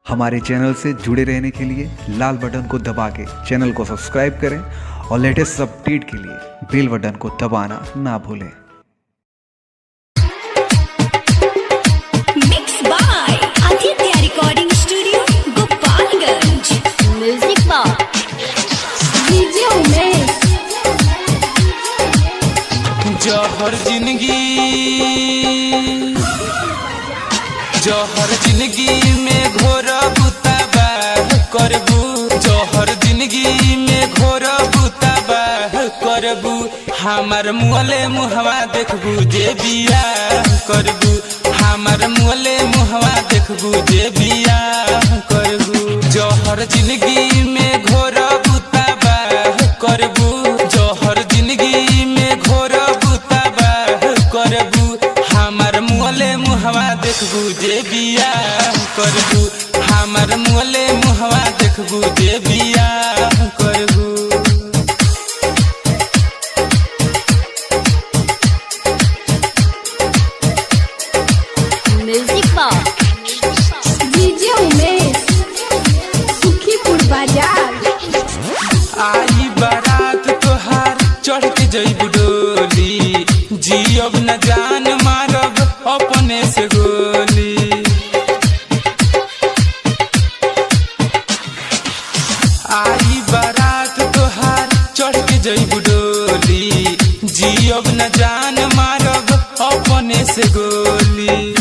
हमारे चैनल से जुड़े रहने के लिए लाल बटन को दबा के चैनल को सब्सक्राइब करें और लेटेस्ट अपडेट के लिए बेल बटन को दबाना ना भूलें। Mix by Aditya recording studio Gopalganj. Music by DJ Umesh. जौहर जिंदगी में घोर बुताबाह करबू। जौहर जिंदगी में घोर बुताबाह करबू। हमार मुँहले मुहवा देखबू जे बियाह करबू। हमार मुँहले मुहवा देखबू जे बियाह करबू। जौहर जिंदगी में घोर बुताबाह करबू। जौहर जिंदगी में घोर बुताबाह करबू। हमार मुँहले मुहवा देखबू जे बियाह करबू। हमार मुँहले मुहवा देखबू जे बियाह करबू। Music by DJ Umesh Sukhipur Bazar. आई बारात तोहार चढ़ के जइबू डोली। जियब न जान मारब अपने से गोली। आई बारात तोहार चढ़ के जइबू डोली। जियब न जान मारब अपने से गोली।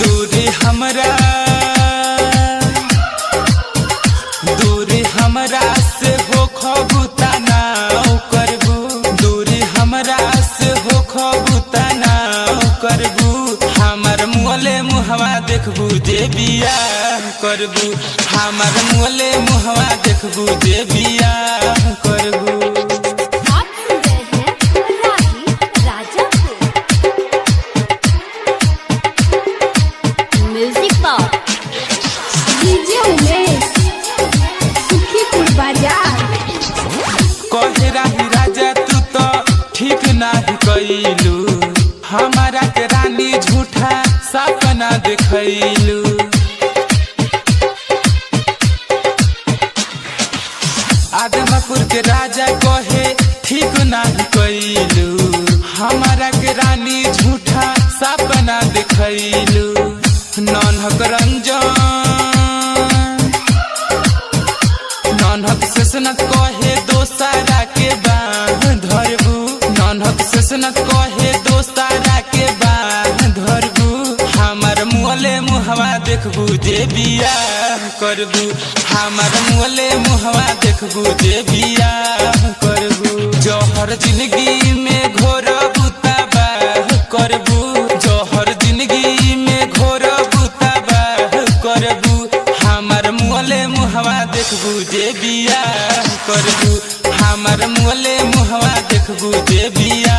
दूरी हमरा से हो खबूता ना करबू। दूरी हमरा से हो खबूता ना करबू। हमार मुँहले मुहवा देखबू जे बियाह करबू। हमार मुँहले मुहवा देखबू जे बियाह करबू। आप सुन रहे हैं राही राजा को। Music by DJ Umesh Sukhipur Bazar. कहे राही राजा तू तो ठीक नाही कइलू। हमारा के रानी झूठा सपना देखैलू। आदमपुर के राजा कहे ठीक नाही कइलू। हमारा के रानी झूठा सपना देखैलू। नन्हक रंजन नन्हक शेषनाथ कहे दोसारा के बाह धरबू। नन्हक शेषनाथ कहे दोसारा के बाह धरबू। हमार मुँहले मुहवा देखबू जे बियाह करबू। हमार मुँहले मुहवा देखबू जे बियाह करबू। जौहर जिंदगी में घोर बुताबाह करबू। जौहर जिंदगी में घोर बुताबाह करबू। हमार मुँहले मुहवा देखबू जे बियाह करबू। हमार मुँहले मुहवा देखबू जे बियाह